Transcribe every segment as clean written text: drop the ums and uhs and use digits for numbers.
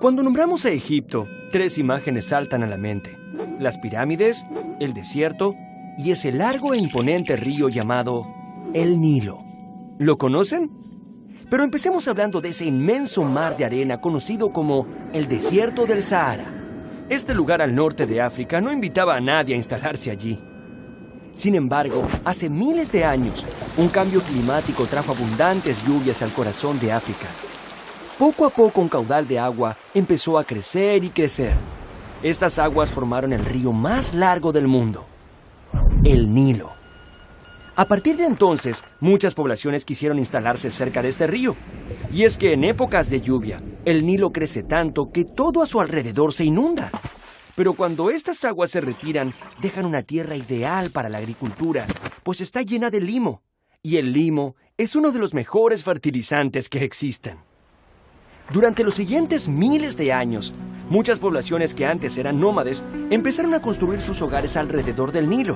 Cuando nombramos a Egipto, 3 imágenes saltan a la mente: las pirámides, el desierto y ese largo e imponente río llamado el Nilo. ¿Lo conocen? Pero empecemos hablando de ese inmenso mar de arena conocido como el desierto del Sahara. Este lugar al norte de África no invitaba a nadie a instalarse allí. Sin embargo, hace miles de años, un cambio climático trajo abundantes lluvias al corazón de África. Poco a poco un caudal de agua empezó a crecer y crecer. Estas aguas formaron el río más largo del mundo, el Nilo. A partir de entonces, muchas poblaciones quisieron instalarse cerca de este río. Y es que en épocas de lluvia, el Nilo crece tanto que todo a su alrededor se inunda. Pero cuando estas aguas se retiran, dejan una tierra ideal para la agricultura, pues está llena de limo. Y el limo es uno de los mejores fertilizantes que existen. Durante los siguientes miles de años, muchas poblaciones que antes eran nómades empezaron a construir sus hogares alrededor del Nilo.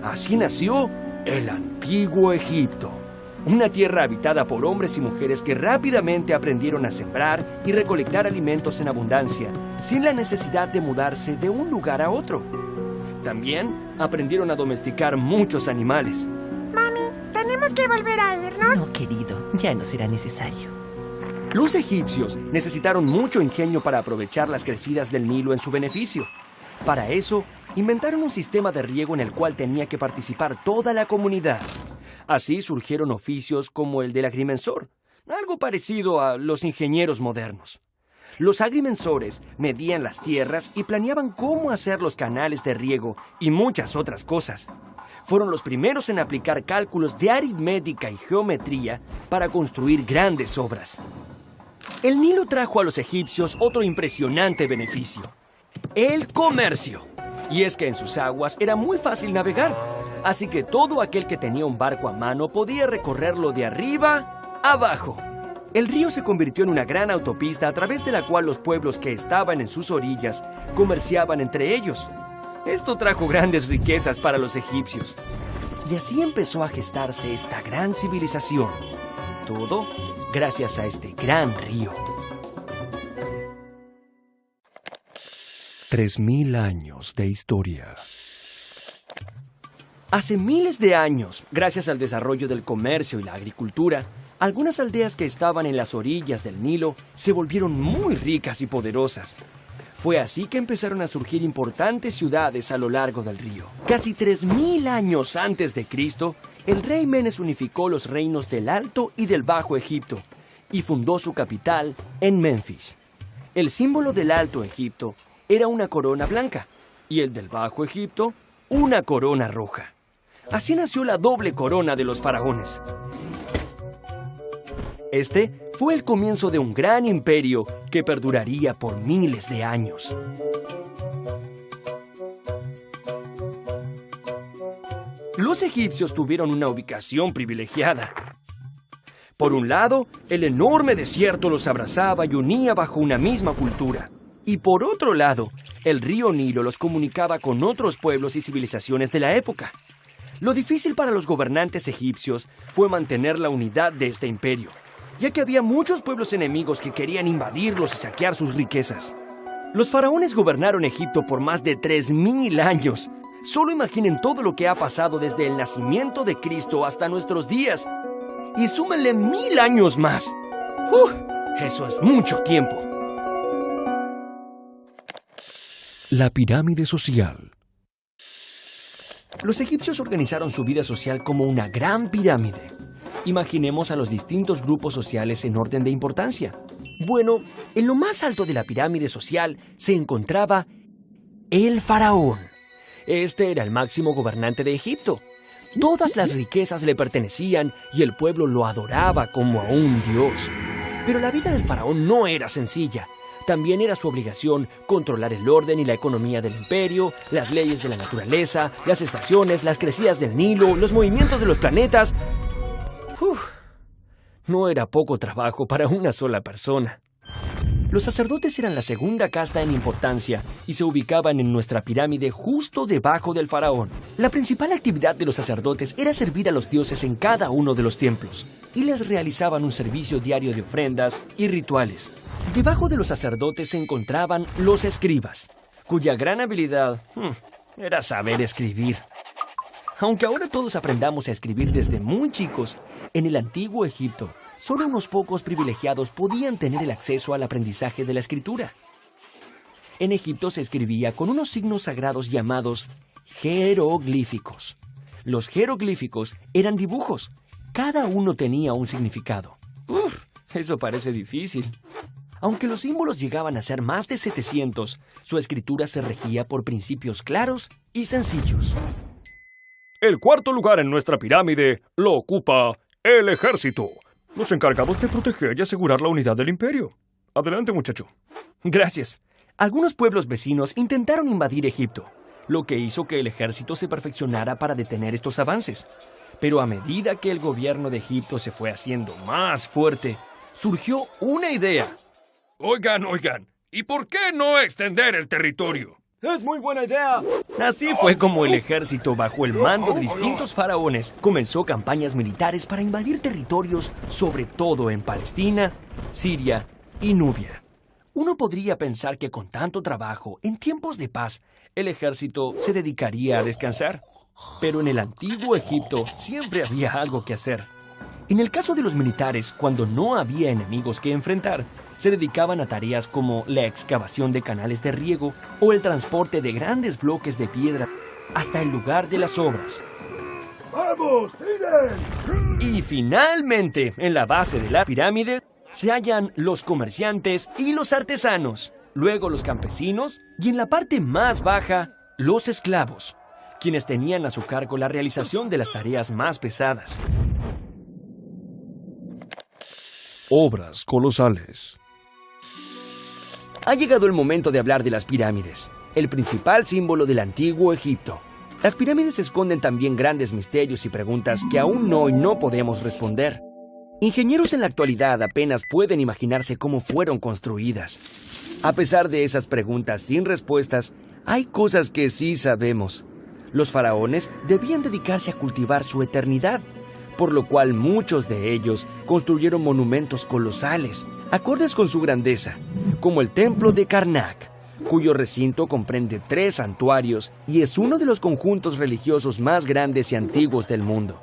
Así nació el Antiguo Egipto, una tierra habitada por hombres y mujeres que rápidamente aprendieron a sembrar y recolectar alimentos en abundancia, sin la necesidad de mudarse de un lugar a otro. También aprendieron a domesticar muchos animales. Mami, tenemos que volver a irnos. No, querido, ya no será necesario. Los egipcios necesitaron mucho ingenio para aprovechar las crecidas del Nilo en su beneficio. Para eso, inventaron un sistema de riego en el cual tenía que participar toda la comunidad. Así surgieron oficios como el del agrimensor, algo parecido a los ingenieros modernos. Los agrimensores medían las tierras y planeaban cómo hacer los canales de riego y muchas otras cosas. Fueron los primeros en aplicar cálculos de aritmética y geometría para construir grandes obras. El Nilo trajo a los egipcios otro impresionante beneficio: el comercio. Y es que en sus aguas era muy fácil navegar, así que todo aquel que tenía un barco a mano podía recorrerlo de arriba a abajo. El río se convirtió en una gran autopista a través de la cual los pueblos que estaban en sus orillas comerciaban entre ellos. Esto trajo grandes riquezas para los egipcios. Y así empezó a gestarse esta gran civilización. Todo gracias a este gran río. 3000 años de historia. Hace miles de años, gracias al desarrollo del comercio y la agricultura, algunas aldeas que estaban en las orillas del Nilo se volvieron muy ricas y poderosas. Fue así que empezaron a surgir importantes ciudades a lo largo del río. Casi 3000 años antes de Cristo, el rey Menes unificó los reinos del Alto y del Bajo Egipto y fundó su capital en Menfis. El símbolo del Alto Egipto era una corona blanca y el del Bajo Egipto una corona roja. Así nació la doble corona de los faraones. Este fue el comienzo de un gran imperio que perduraría por miles de años. Los egipcios tuvieron una ubicación privilegiada. Por un lado, el enorme desierto los abrazaba y unía bajo una misma cultura. Y por otro lado, el río Nilo los comunicaba con otros pueblos y civilizaciones de la época. Lo difícil para los gobernantes egipcios fue mantener la unidad de este imperio, ya que había muchos pueblos enemigos que querían invadirlos y saquear sus riquezas. Los faraones gobernaron Egipto por más de 3000 años. Solo imaginen todo lo que ha pasado desde el nacimiento de Cristo hasta nuestros días. Y súmenle 1000 años más. Eso es mucho tiempo. La pirámide social. Los egipcios organizaron su vida social como una gran pirámide. Imaginemos a los distintos grupos sociales en orden de importancia. Bueno, en lo más alto de la pirámide social se encontraba el faraón. Este era el máximo gobernante de Egipto. Todas las riquezas le pertenecían y el pueblo lo adoraba como a un dios. Pero la vida del faraón no era sencilla. También era su obligación controlar el orden y la economía del imperio, las leyes de la naturaleza, las estaciones, las crecidas del Nilo, los movimientos de los planetas. No era poco trabajo para una sola persona. Los sacerdotes eran la segunda casta en importancia y se ubicaban en nuestra pirámide justo debajo del faraón. La principal actividad de los sacerdotes era servir a los dioses en cada uno de los templos y les realizaban un servicio diario de ofrendas y rituales. Debajo de los sacerdotes se encontraban los escribas, cuya gran habilidad era saber escribir. Aunque ahora todos aprendamos a escribir desde muy chicos, en el antiguo Egipto, solo unos pocos privilegiados podían tener el acceso al aprendizaje de la escritura. En Egipto se escribía con unos signos sagrados llamados jeroglíficos. Los jeroglíficos eran dibujos. Cada uno tenía un significado. Eso parece difícil. Aunque los símbolos llegaban a ser más de 700, su escritura se regía por principios claros y sencillos. El cuarto lugar en nuestra pirámide lo ocupa el ejército. Nos encargamos de proteger y asegurar la unidad del imperio. Adelante, muchacho. Gracias. Algunos pueblos vecinos intentaron invadir Egipto, lo que hizo que el ejército se perfeccionara para detener estos avances. Pero a medida que el gobierno de Egipto se fue haciendo más fuerte, surgió una idea. Oigan, ¿y por qué no extender el territorio? ¡Es muy buena idea! Así fue como el ejército, bajo el mando de distintos faraones, comenzó campañas militares para invadir territorios, sobre todo en Palestina, Siria y Nubia. Uno podría pensar que con tanto trabajo, en tiempos de paz, el ejército se dedicaría a descansar. Pero en el antiguo Egipto siempre había algo que hacer. En el caso de los militares, cuando no había enemigos que enfrentar, se dedicaban a tareas como la excavación de canales de riego o el transporte de grandes bloques de piedra hasta el lugar de las obras. ¡Vamos, tiren! Y finalmente, en la base de la pirámide, se hallan los comerciantes y los artesanos, luego los campesinos y en la parte más baja, los esclavos, quienes tenían a su cargo la realización de las tareas más pesadas. Obras colosales. Ha llegado el momento de hablar de las pirámides, el principal símbolo del antiguo Egipto. Las pirámides esconden también grandes misterios y preguntas que aún hoy no podemos responder. Ingenieros en la actualidad apenas pueden imaginarse cómo fueron construidas. A pesar de esas preguntas sin respuestas, hay cosas que sí sabemos. Los faraones debían dedicarse a cultivar su eternidad, por lo cual muchos de ellos construyeron monumentos colosales, acordes con su grandeza, como el templo de Karnak, cuyo recinto comprende 3 santuarios y es uno de los conjuntos religiosos más grandes y antiguos del mundo.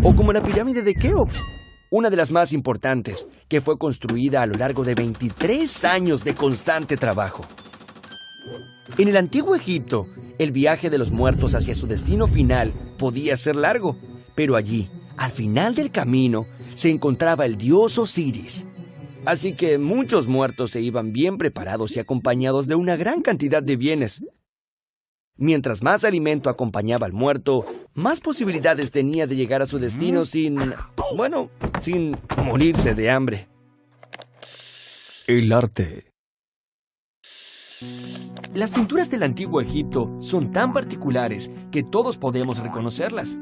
O como la pirámide de Keops, una de las más importantes, que fue construida a lo largo de 23 años de constante trabajo. En el antiguo Egipto, el viaje de los muertos hacia su destino final podía ser largo, pero allí, al final del camino, se encontraba el dios Osiris. Así que muchos muertos se iban bien preparados y acompañados de una gran cantidad de bienes. Mientras más alimento acompañaba al muerto, más posibilidades tenía de llegar a su destino sin morirse de hambre. El arte. Las pinturas del antiguo Egipto son tan particulares que todos podemos reconocerlas.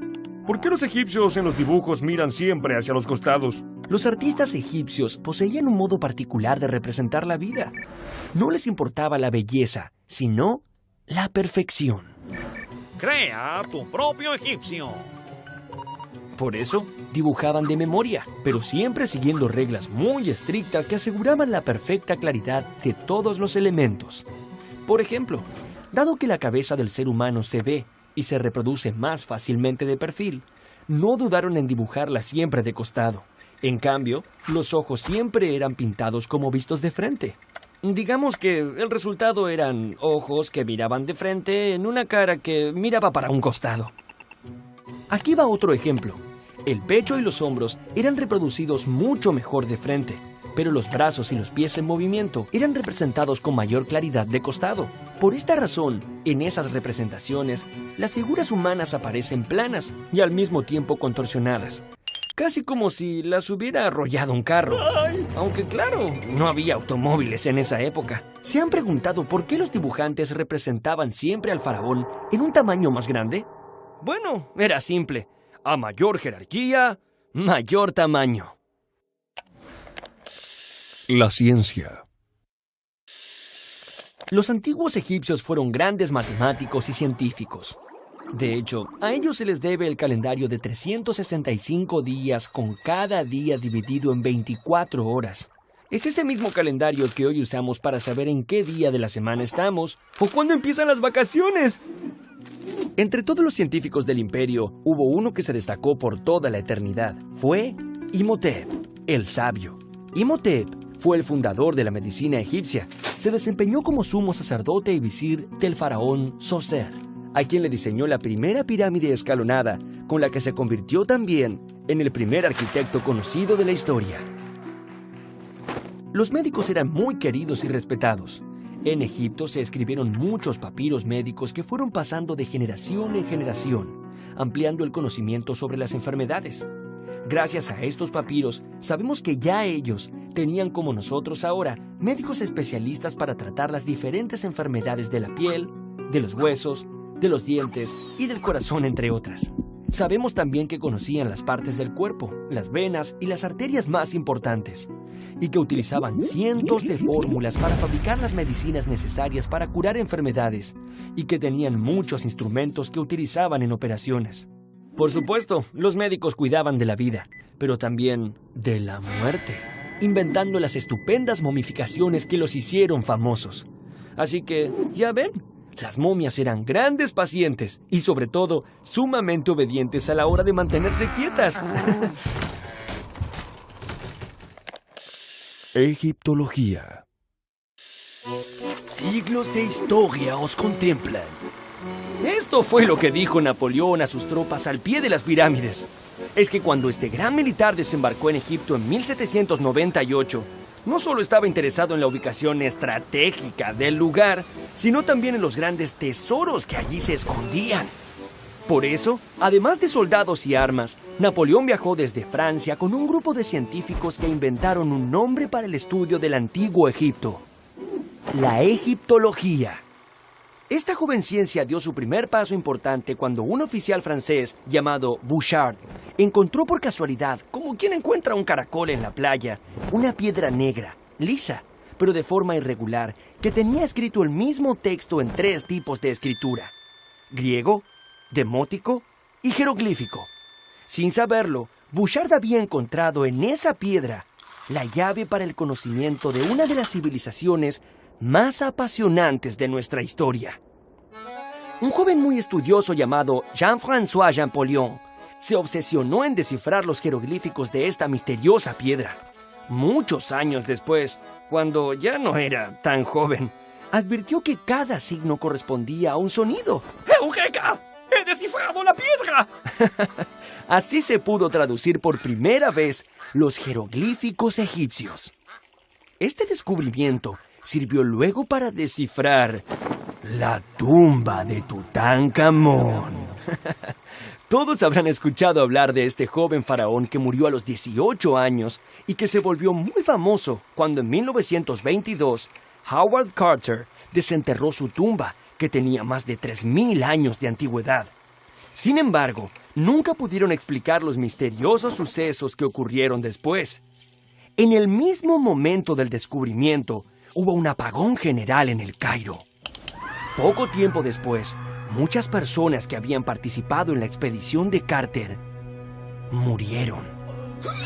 ¿Por qué los egipcios en los dibujos miran siempre hacia los costados? Los artistas egipcios poseían un modo particular de representar la vida. No les importaba la belleza, sino la perfección. Crea tu propio egipcio. Por eso, dibujaban de memoria, pero siempre siguiendo reglas muy estrictas que aseguraban la perfecta claridad de todos los elementos. Por ejemplo, dado que la cabeza del ser humano se ve y se reproduce más fácilmente de perfil, no dudaron en dibujarla siempre de costado. En cambio, los ojos siempre eran pintados como vistos de frente. Digamos que el resultado eran ojos que miraban de frente en una cara que miraba para un costado. Aquí va otro ejemplo. El pecho y los hombros eran reproducidos mucho mejor de frente, pero los brazos y los pies en movimiento eran representados con mayor claridad de costado. Por esta razón, en esas representaciones, las figuras humanas aparecen planas y al mismo tiempo contorsionadas, casi como si las hubiera arrollado un carro. Aunque claro, no había automóviles en esa época. ¿Se han preguntado por qué los dibujantes representaban siempre al faraón en un tamaño más grande? Bueno, era simple. A mayor jerarquía, mayor tamaño. La ciencia. Los antiguos egipcios fueron grandes matemáticos y científicos. De hecho, a ellos se les debe el calendario de 365 días con cada día dividido en 24 horas. Es ese mismo calendario que hoy usamos para saber en qué día de la semana estamos o cuándo empiezan las vacaciones. Entre todos los científicos del imperio, hubo uno que se destacó por toda la eternidad. Fue Imhotep, el sabio. Imhotep fue el fundador de la medicina egipcia. Se desempeñó como sumo sacerdote y visir del faraón Zoser, a quien le diseñó la primera pirámide escalonada, con la que se convirtió también en el primer arquitecto conocido de la historia. Los médicos eran muy queridos y respetados. En Egipto se escribieron muchos papiros médicos que fueron pasando de generación en generación, ampliando el conocimiento sobre las enfermedades. Gracias a estos papiros, sabemos que ya ellos tenían, como nosotros ahora, médicos especialistas para tratar las diferentes enfermedades de la piel, de los huesos, de los dientes y del corazón, entre otras. Sabemos también que conocían las partes del cuerpo, las venas y las arterias más importantes, y que utilizaban cientos de fórmulas para fabricar las medicinas necesarias para curar enfermedades, y que tenían muchos instrumentos que utilizaban en operaciones. Por supuesto, los médicos cuidaban de la vida, pero también de la muerte, inventando las estupendas momificaciones que los hicieron famosos. Así que, ya ven, las momias eran grandes pacientes y, sobre todo, sumamente obedientes a la hora de mantenerse quietas. Egiptología. Siglos de historia os contemplan. Esto fue lo que dijo Napoleón a sus tropas al pie de las pirámides. Es que cuando este gran militar desembarcó en Egipto en 1798, no solo estaba interesado en la ubicación estratégica del lugar, sino también en los grandes tesoros que allí se escondían. Por eso, además de soldados y armas, Napoleón viajó desde Francia con un grupo de científicos que inventaron un nombre para el estudio del antiguo Egipto: la egiptología. Esta joven ciencia dio su primer paso importante cuando un oficial francés llamado Bouchard encontró por casualidad, como quien encuentra un caracol en la playa, una piedra negra, lisa, pero de forma irregular, que tenía escrito el mismo texto en 3 tipos de escritura: griego, demótico y jeroglífico. Sin saberlo, Bouchard había encontrado en esa piedra la llave para el conocimiento de una de las civilizaciones más apasionantes de nuestra historia. Un joven muy estudioso llamado Jean-François Champollion se obsesionó en descifrar los jeroglíficos de esta misteriosa piedra. Muchos años después, cuando ya no era tan joven, advirtió que cada signo correspondía a un sonido. ¡Eureka! ¡He descifrado la piedra! Así se pudo traducir por primera vez los jeroglíficos egipcios. Este descubrimiento sirvió luego para descifrar la tumba de Tutankamón. Todos habrán escuchado hablar de este joven faraón que murió a los 18 años y que se volvió muy famoso cuando en 1922 Howard Carter desenterró su tumba, que tenía más de 3.000 años de antigüedad. Sin embargo, nunca pudieron explicar los misteriosos sucesos que ocurrieron después. En el mismo momento del descubrimiento, hubo un apagón general en el Cairo. Poco tiempo después, muchas personas que habían participado en la expedición de Carter murieron.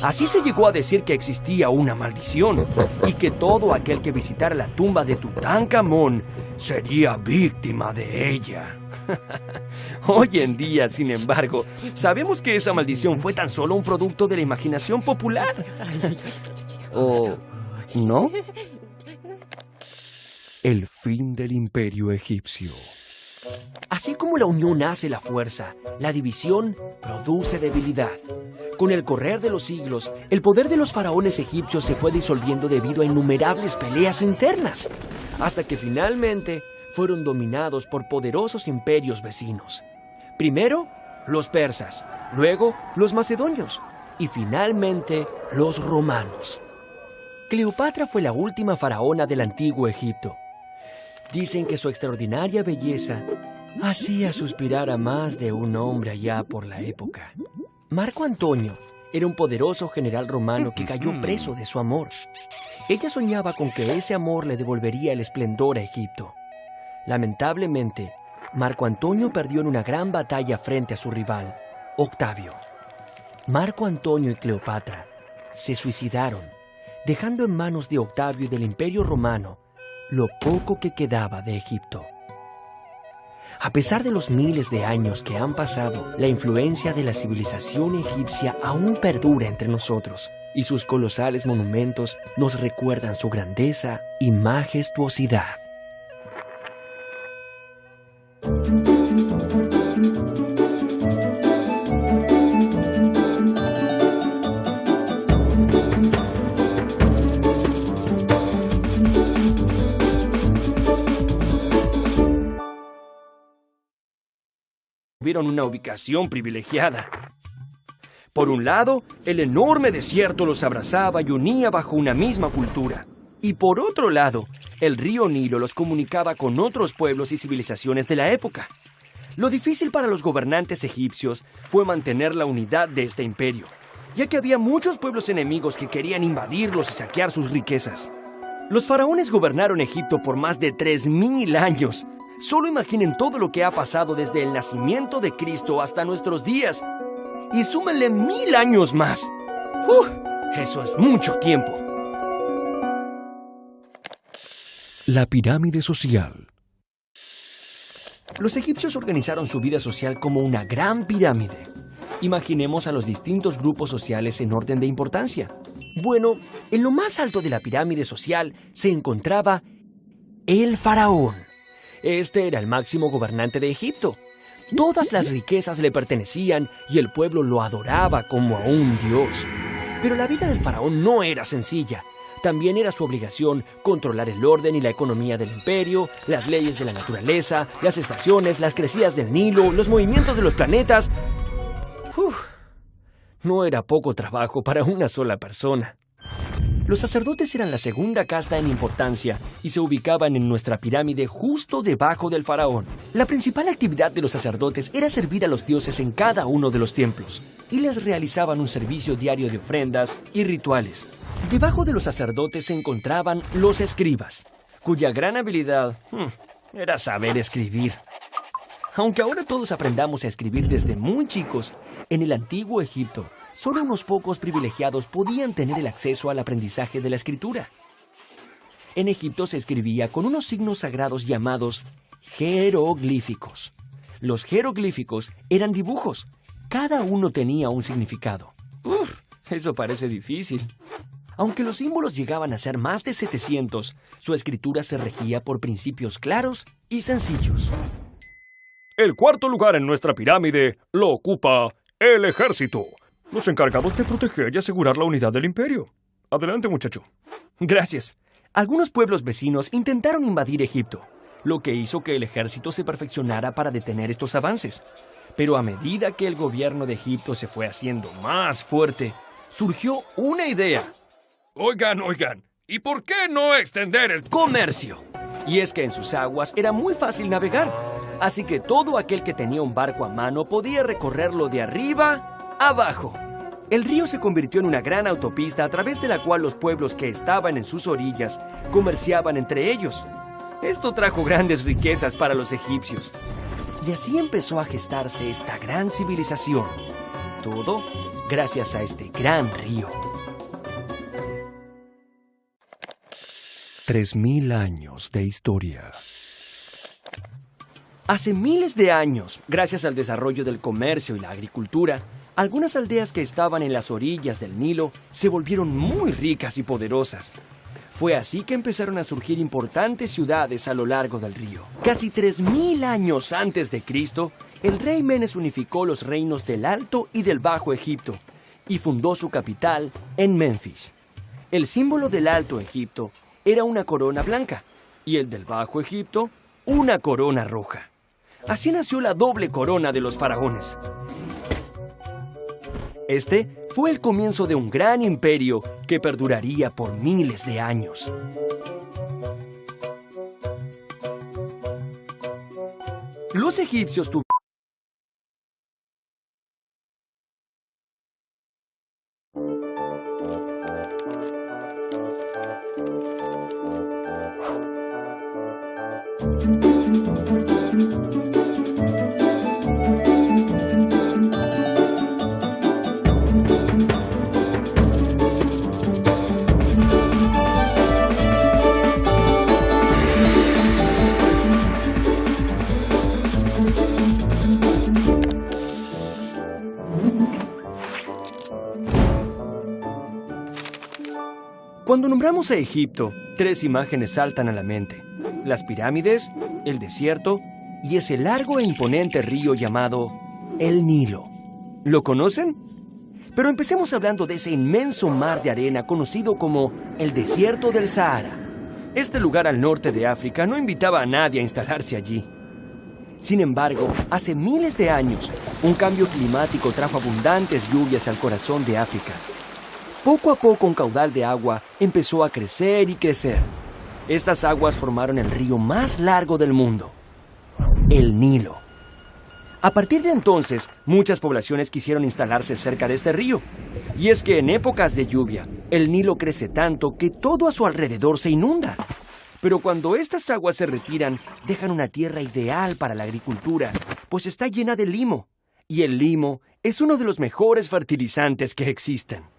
Así se llegó a decir que existía una maldición y que todo aquel que visitara la tumba de Tutankamón sería víctima de ella. Hoy en día, sin embargo, sabemos que esa maldición fue tan solo un producto de la imaginación popular. ¿O no? El fin del imperio egipcio. Así como la unión hace la fuerza, la división produce debilidad. Con el correr de los siglos, el poder de los faraones egipcios se fue disolviendo debido a innumerables peleas internas, hasta que finalmente fueron dominados por poderosos imperios vecinos. Primero, los persas, luego los macedonios y finalmente los romanos. Cleopatra fue la última faraona del antiguo Egipto. Dicen que su extraordinaria belleza hacía suspirar a más de un hombre allá por la época. Marco Antonio, era un poderoso general romano que cayó preso de su amor. Ella soñaba con que ese amor le devolvería el esplendor a Egipto. Lamentablemente, Marco Antonio perdió en una gran batalla frente a su rival, Octavio. Marco Antonio y Cleopatra se suicidaron, dejando en manos de Octavio y del Imperio Romano lo poco que quedaba de Egipto. A pesar de los miles de años que han pasado, la influencia de la civilización egipcia aún perdura entre nosotros, y sus colosales monumentos nos recuerdan su grandeza y majestuosidad. Tuvieron una ubicación privilegiada. Por un lado, el enorme desierto los abrazaba y unía bajo una misma cultura. Y por otro lado, el río Nilo los comunicaba con otros pueblos y civilizaciones de la época. Lo difícil para los gobernantes egipcios fue mantener la unidad de este imperio, ya que había muchos pueblos enemigos que querían invadirlos y saquear sus riquezas. Los faraones gobernaron Egipto por más de 3000 años. Solo imaginen todo lo que ha pasado desde el nacimiento de Cristo hasta nuestros días. Y súmenle 1000 años más. Eso es mucho tiempo. La pirámide social. Los egipcios organizaron su vida social como una gran pirámide. Imaginemos a los distintos grupos sociales en orden de importancia. Bueno, en lo más alto de la pirámide social se encontraba el faraón. Este era el máximo gobernante de Egipto. Todas las riquezas le pertenecían y el pueblo lo adoraba como a un dios. Pero la vida del faraón no era sencilla. También era su obligación controlar el orden y la economía del imperio, las leyes de la naturaleza, las estaciones, las crecidas del Nilo, los movimientos de los planetas. No era poco trabajo para una sola persona. Los sacerdotes eran la segunda casta en importancia y se ubicaban en nuestra pirámide justo debajo del faraón. La principal actividad de los sacerdotes era servir a los dioses en cada uno de los templos y les realizaban un servicio diario de ofrendas y rituales. Debajo de los sacerdotes se encontraban los escribas, cuya gran habilidad era saber escribir. Aunque ahora todos aprendamos a escribir desde muy chicos, en el antiguo Egipto, solo unos pocos privilegiados podían tener el acceso al aprendizaje de la escritura. En Egipto se escribía con unos signos sagrados llamados jeroglíficos. Los jeroglíficos eran dibujos. Cada uno tenía un significado. Eso parece difícil. Aunque los símbolos llegaban a ser más de 700, su escritura se regía por principios claros y sencillos. El cuarto lugar en nuestra pirámide lo ocupa el ejército. Nos encargamos de proteger y asegurar la unidad del imperio. Adelante, muchacho. Gracias. Algunos pueblos vecinos intentaron invadir Egipto, lo que hizo que el ejército se perfeccionara para detener estos avances. Pero a medida que el gobierno de Egipto se fue haciendo más fuerte, surgió una idea. Oigan, ¿y por qué no extender el Comercio. Y es que en sus aguas era muy fácil navegar, así que todo aquel que tenía un barco a mano podía recorrerlo de arriba a abajo. El río se convirtió en una gran autopista a través de la cual los pueblos que estaban en sus orillas comerciaban entre ellos. Esto trajo grandes riquezas para los egipcios. Y así empezó a gestarse esta gran civilización. Todo gracias a este gran río. 3000 años de historia. Hace miles de años, gracias al desarrollo del comercio y la agricultura, algunas aldeas que estaban en las orillas del Nilo se volvieron muy ricas y poderosas. Fue así que empezaron a surgir importantes ciudades a lo largo del río. Casi 3000 años antes de Cristo, el rey Menes unificó los reinos del Alto y del Bajo Egipto y fundó su capital en Menfis. El símbolo del Alto Egipto era una corona blanca y el del Bajo Egipto una corona roja. Así nació la doble corona de los faraones. Este fue el comienzo de un gran imperio que perduraría por miles de años. Los egipcios tuvieron Cuando nombramos a Egipto, 3 imágenes saltan a la mente. Las pirámides, el desierto y ese largo e imponente río llamado el Nilo. ¿Lo conocen? Pero empecemos hablando de ese inmenso mar de arena conocido como el desierto del Sahara. Este lugar al norte de África no invitaba a nadie a instalarse allí. Sin embargo, hace miles de años, un cambio climático trajo abundantes lluvias al corazón de África. Poco a poco un caudal de agua empezó a crecer y crecer. Estas aguas formaron el río más largo del mundo, el Nilo. A partir de entonces, muchas poblaciones quisieron instalarse cerca de este río. Y es que en épocas de lluvia, el Nilo crece tanto que todo a su alrededor se inunda. Pero cuando estas aguas se retiran, dejan una tierra ideal para la agricultura, pues está llena de limo. Y el limo es uno de los mejores fertilizantes que existen.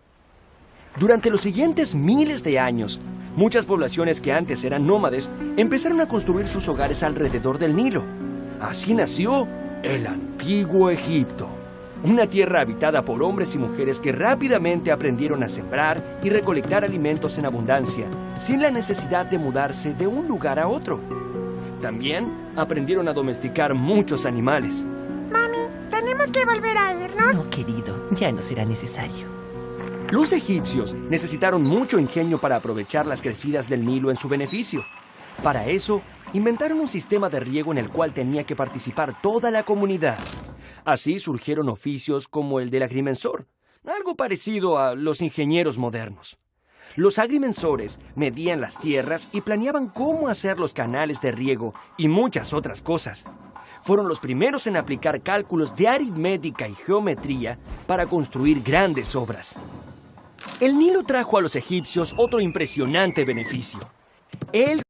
Durante los siguientes miles de años, muchas poblaciones que antes eran nómades empezaron a construir sus hogares alrededor del Nilo. Así nació el antiguo Egipto, una tierra habitada por hombres y mujeres que rápidamente aprendieron a sembrar y recolectar alimentos en abundancia, sin la necesidad de mudarse de un lugar a otro. También aprendieron a domesticar muchos animales. Mami, tenemos que volver a irnos. No, querido, ya no será necesario. Los egipcios necesitaron mucho ingenio para aprovechar las crecidas del Nilo en su beneficio. Para eso, inventaron un sistema de riego en el cual tenía que participar toda la comunidad. Así surgieron oficios como el del agrimensor, algo parecido a los ingenieros modernos. Los agrimensores medían las tierras y planeaban cómo hacer los canales de riego y muchas otras cosas. Fueron los primeros en aplicar cálculos de aritmética y geometría para construir grandes obras. El Nilo trajo a los egipcios otro impresionante beneficio. Él